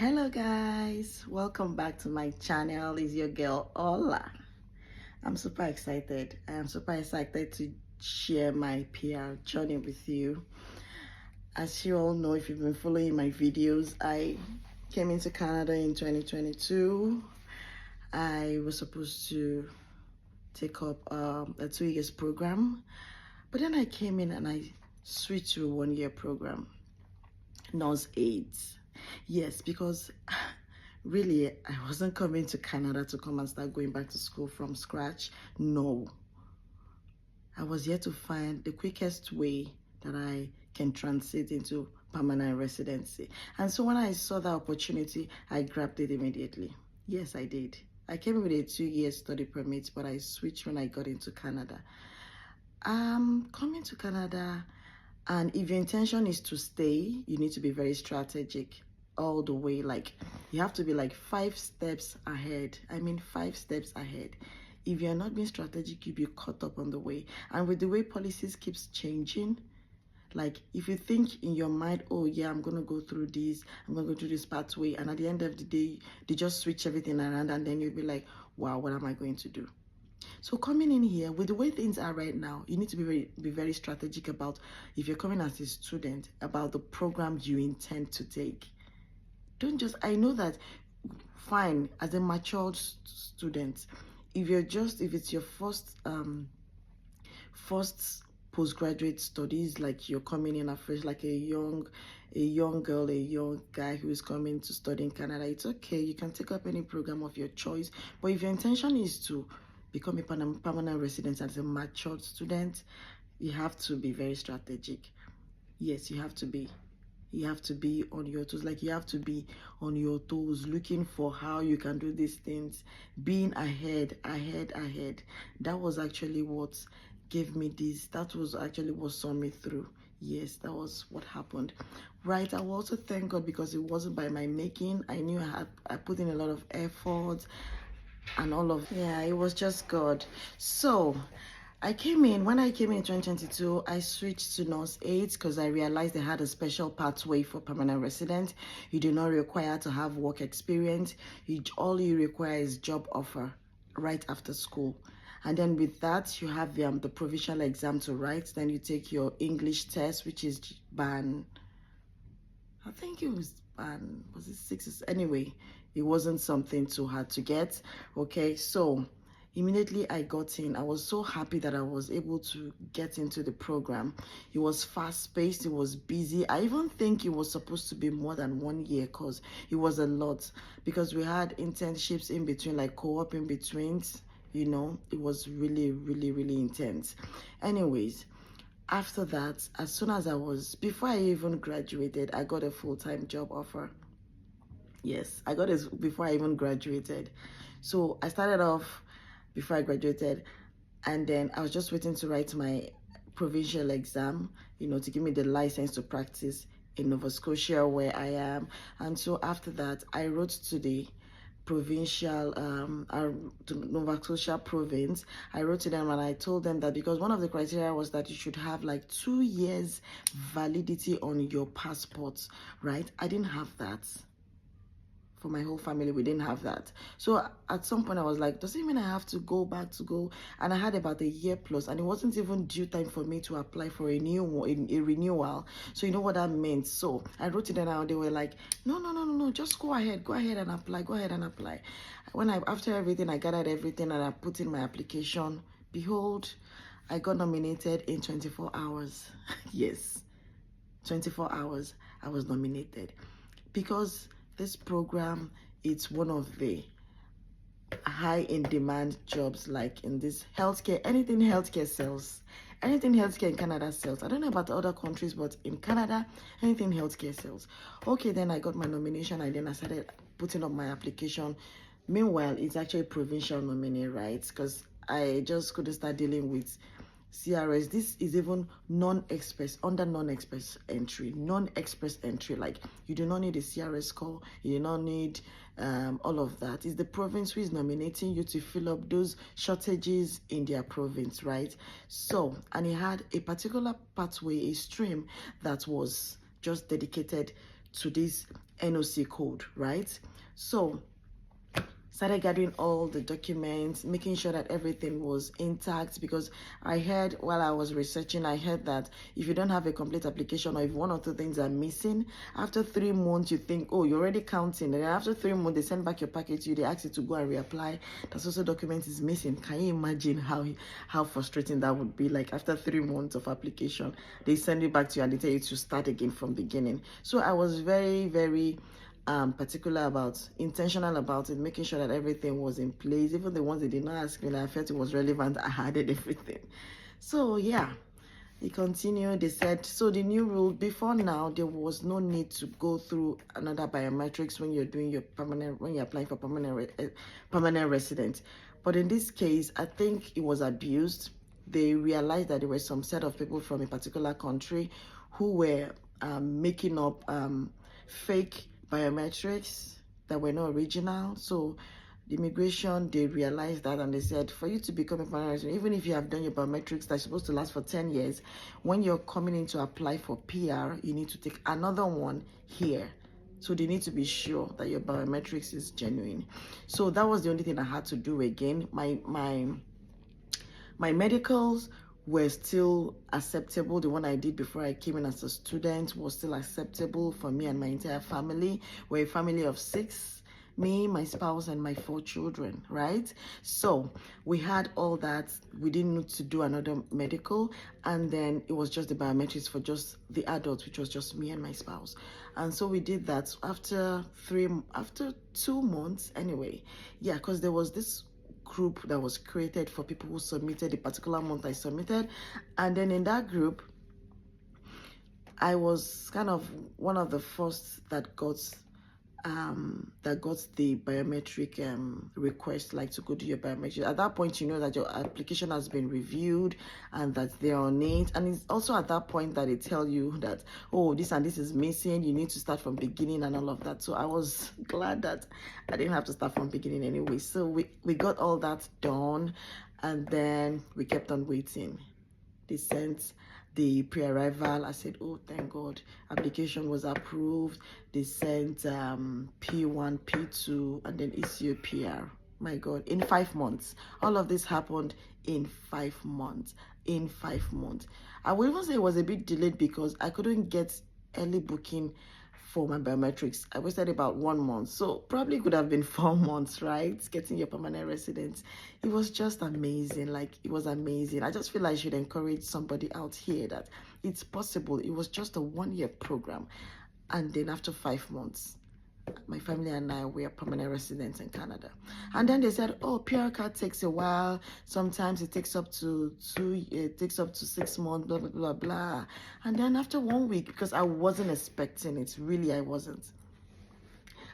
Hello guys, welcome back to my channel. It's your girl Ola. I'm super excited. I am super excited to share my PR journey with you. As you all know, if you've been following my videos, I came into Canada in 2022. I was supposed to take up a 2 years program, but then I came in and I switched to a 1 year program, nurse aids. Yes, because really, I wasn't coming to Canada to come and start going back to school from scratch. No. I was here to find the quickest way that I can transit into permanent residency. And so when I saw the opportunity, I grabbed it immediately. Yes, I did. I came in with a 2 year study permit, but I switched when I got into Canada. Coming to Canada, and if your intention is to stay, you need to be very strategic all the way. Like, you have to be like 5 steps ahead. I mean, 5 steps ahead. If you're not being strategic, you'll be caught up on the way. And with the way policies keeps changing, like if you think in your mind, oh yeah, I'm gonna go through this, I'm gonna go through this pathway, and at the end of the day, they just switch everything around, and then you'll be like, wow, what am I going to do? So coming in here, with the way things are right now, you need to be very strategic about, if you're coming as a student, about the program you intend to take. Don't just, I know that, fine, as a matured student, if it's your first postgraduate studies, like you're coming in afresh, like a young girl, a young guy who is coming to study in Canada, it's okay. You can take up any program of your choice. But if your intention is to become a permanent resident as a matured student, you have to be very strategic. Yes, you have to be. You have to be on your toes. Like, you have to be on your toes, looking for how you can do these things, being ahead. That was actually what gave me this. That was actually what saw me through. Yes, that was what happened. Right, I will also thank God, because it wasn't by my making. I knew I put in a lot of effort and all of, yeah, it was just God. So when I came in 2022, I switched to nurse aids because I realized they had a special pathway for permanent resident. You do not require to have work experience. All you require is job offer right after school. And then with that, you have the provisional exam to write. Then you take your English test, which is ban, I think it was ban, was it 6? Anyway, it wasn't something too hard to get. Okay, so immediately I got in. I was so happy that I was able to get into the program. It was fast-paced, it was busy. I even think it was supposed to be more than 1 year, because it was a lot, because we had internships in between, like co-op in between. You know, it was really intense. Anyways, after that, as soon as before I even graduated, I got a full-time job offer. Yes, I got it before I even graduated. So I started off before I graduated, and then I was just waiting to write my provincial exam, to give me the license to practice in Nova Scotia, where I am. And so after that, I wrote to the provincial to Nova Scotia province. I wrote to them and I told them that, because one of the criteria was that you should have like 2 years validity on your passport, right? I didn't have that. For my whole family, we didn't have that. So at some point I was like, does it mean I have to go back to go? And I had about a year plus, and it wasn't even due time for me to apply for a renewal. So you know what that meant. So I wrote it down. They were like, no, just go ahead and apply. After everything, I gathered everything and I put in my application. Behold, I got nominated in 24 hours. Yes, 24 hours I was nominated, because this program, it's one of the high in demand jobs, like in this healthcare. Anything healthcare sells. Anything healthcare in Canada sells. I don't know about other countries, but in Canada, anything healthcare sells. Okay, then I got my nomination, and then I started putting up my application. Meanwhile, it's actually provincial nominee, right? Because I just couldn't start dealing with CRS. This is even non-express, under non-express entry. Non-express entry, like you do not need a CRS score, you do not need all of that. It's the province who is nominating you to fill up those shortages in their province, right? So, and it had a particular pathway, a stream that was just dedicated to this NOC code, right? So started gathering all the documents, making sure that everything was intact, because I heard while I was researching, I heard that if you don't have a complete application, or if one or two things are missing, after 3 months you think, oh, you're already counting, and then after 3 months they send back your packet to you, they ask you to go and reapply, that social document is missing. Can you imagine how frustrating that would be? Like after 3 months of application, they send it back to you and they tell you to start again from beginning. So I was very, very particular about, intentional about it, making sure that everything was in place. Even the ones they did not ask me, I felt it was relevant, I added everything. So yeah, it continued. They said, so the new rule, before now, there was no need to go through another biometrics when you're doing your permanent, when you're applying for permanent resident. But in this case, I think it was abused. They realized that there were some set of people from a particular country who were making up fake biometrics that were not original. So the immigration, they realized that, and they said, for you to become a permanent resident, even if you have done your biometrics that's supposed to last for 10 years, when you're coming in to apply for PR, you need to take another one here. So they need to be sure that your biometrics is genuine. So that was the only thing I had to do again. My medicals were still acceptable. The one I did before I came in as a student was still acceptable for me and my entire family. We're a family of 6, me, my spouse, and my 4 children, right? So we had all that. We didn't need to do another medical, and then it was just the biometrics for just the adults, which was just me and my spouse. And so we did that after 2 months anyway. Yeah, because there was this group that was created for people who submitted the particular month I submitted, and then in that group I was kind of one of the first that got the biometric request, like to go do your biometric. At that point, you know that your application has been reviewed and that they're on it. And it's also at that point that they tell you that, oh, this and this is missing, you need to start from beginning and all of that. So I was glad that I didn't have to start from beginning anyway. So we got all that done, and then we kept on waiting. They sent the pre-arrival. I said, oh, thank God, application was approved. They sent P1, P2, and then ECU PR. My God, in 5 months. All of this happened in 5 months. In 5 months. I would even say it was a bit delayed because I couldn't get early booking for my biometrics. I wasted about 1 month, so probably could have been 4 months, right? Getting your permanent residence. It was just amazing. Like, it was amazing. I just feel I should encourage somebody out here that it's possible. It was just a 1-year program, and then after 5 months, my family and I were permanent residents in Canada. And then they said, oh, PR card takes a while. Sometimes it takes up to 6 months, blah, blah, blah, blah. And then after 1 week, because I wasn't expecting it, really, I wasn't.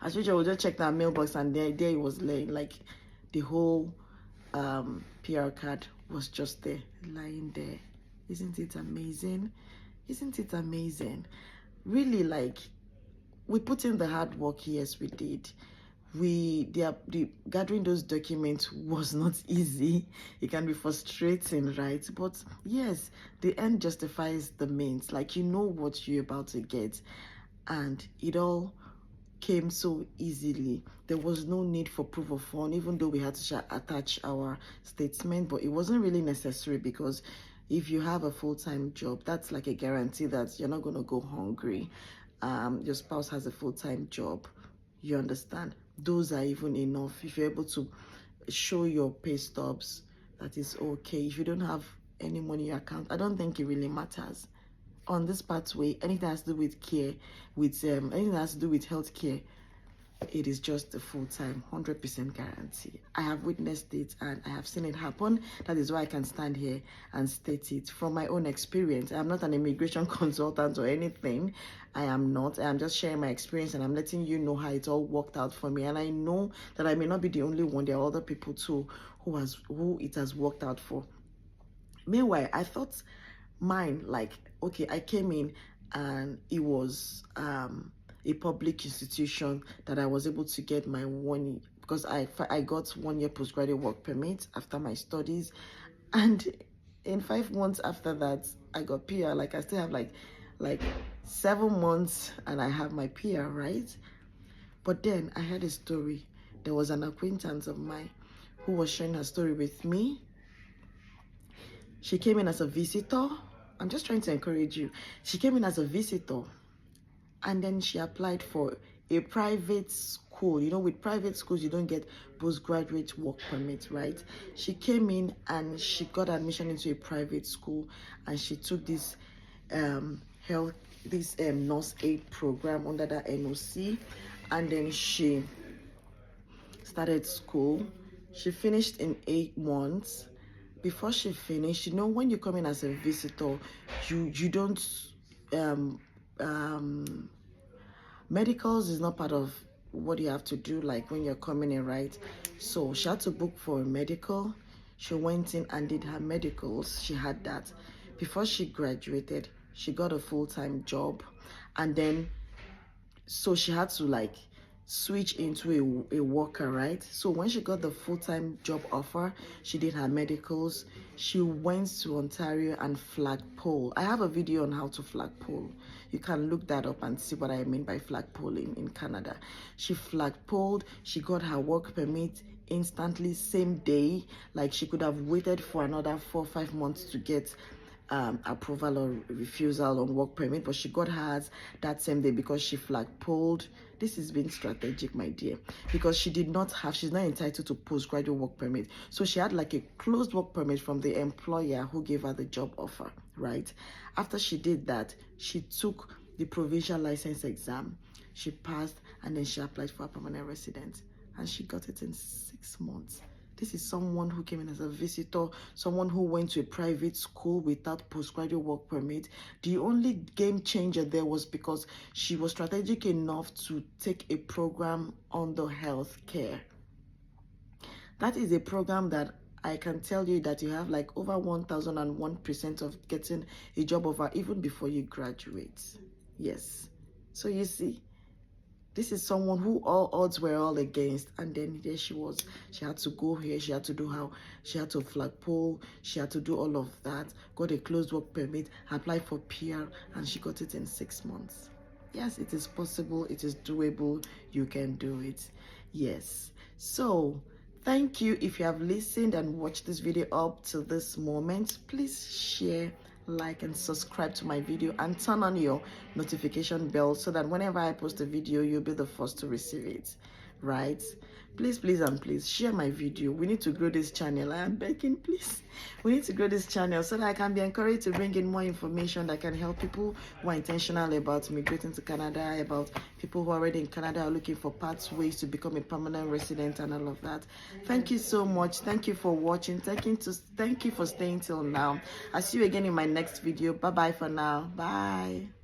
As usual, I would just check that mailbox, and there it was laying, like the whole PR card was just there, lying there. Isn't it amazing? Isn't it amazing? Really, like, we put in the hard work. Yes, we did. The gathering those documents was not easy. It can be frustrating, right? But yes, the end justifies the means. Like, you know what you're about to get, and it all came so easily. There was no need for proof of fund, even though we had to attach our statement, but it wasn't really necessary, because if you have a full-time job, that's like a guarantee that you're not going to go hungry. Your spouse has a full-time job, you understand, those are even enough. If you're able to show your pay stubs, that is okay. If you don't have any money in your account, I don't think it really matters. On this pathway, anything that has to do with care, with anything that has to do with healthcare, it is just a full-time 100% guarantee. I have witnessed it and I have seen it happen. That is why I can stand here and state it from my own experience. I'm not an immigration consultant or anything. I am not. I am just sharing my experience, and I'm letting you know how it all worked out for me. And I know that I may not be the only one. There are other people too who it has worked out for. Meanwhile, I thought mine, like, okay, I came in and it was a public institution that I was able to get my because I got 1 year postgraduate work permit after my studies, and in 5 months after that I got PR. Like, I still have like like 7 months and I have my PR, right? But then I heard a story. There was an acquaintance of mine who was sharing her story with me. She came in as a visitor. I'm just trying to encourage you. She came in as a visitor and then she applied for a private school. You know, with private schools, you don't get postgraduate work permit, right? She came in and she got admission into a private school and she took this nurse aid program under the NOC, and then she started school. She finished in 8 months. Before she finished, you know, when you come in as a visitor, you don't medicals is not part of what you have to do, like when you're coming in, right? So she had to book for a medical. She went in and did her medicals. She had that. Before she graduated, she got a full-time job, and then so she had to like switch into a worker, right? So when she got the full-time job offer, she did her medicals. She went to Ontario and flagpole. I have a video on how to flagpole. You can look that up and see what I mean by flagpole in Canada. She flagpoled. She got her work permit instantly, same day. Like she could have waited for another 4 or 5 months to get approval or refusal on work permit, but she got hers that same day because she flagpoled. This is being strategic, my dear, because she's not entitled to postgraduate work permit. So she had like a closed work permit from the employer who gave her the job offer, right? After she did that, she took the provincial license exam. She passed, and then she applied for a permanent resident, and she got it in 6 months. This is someone who came in as a visitor, someone who went to a private school without postgraduate work permit. The only game changer there was because she was strategic enough to take a program under health care. That is a program that I can tell you that you have like over 1001% of getting a job offer even before you graduate. Yes. So you see, this is someone who all odds were all against, and then there she was. She had to go here, she had to do she had to flagpole, she had to do all of that, got a closed work permit, applied for PR, and she got it in 6 months. Yes, it is possible, it is doable, you can do it. Yes. So thank you. If you have listened and watched this video up to this moment, please share, like, and subscribe to my video and turn on your notification bell so that whenever I post a video, you'll be the first to receive it, right? Please, please, and please share my video. We need to grow this channel. I am begging, please. We need to grow this channel so that I can be encouraged to bring in more information that can help people who are intentional about migrating to Canada, about people who are already in Canada are looking for pathways to become a permanent resident and all of that. Thank you so much. Thank you for watching. Thank you for staying till now. I'll see you again in my next video. Bye bye for now. Bye.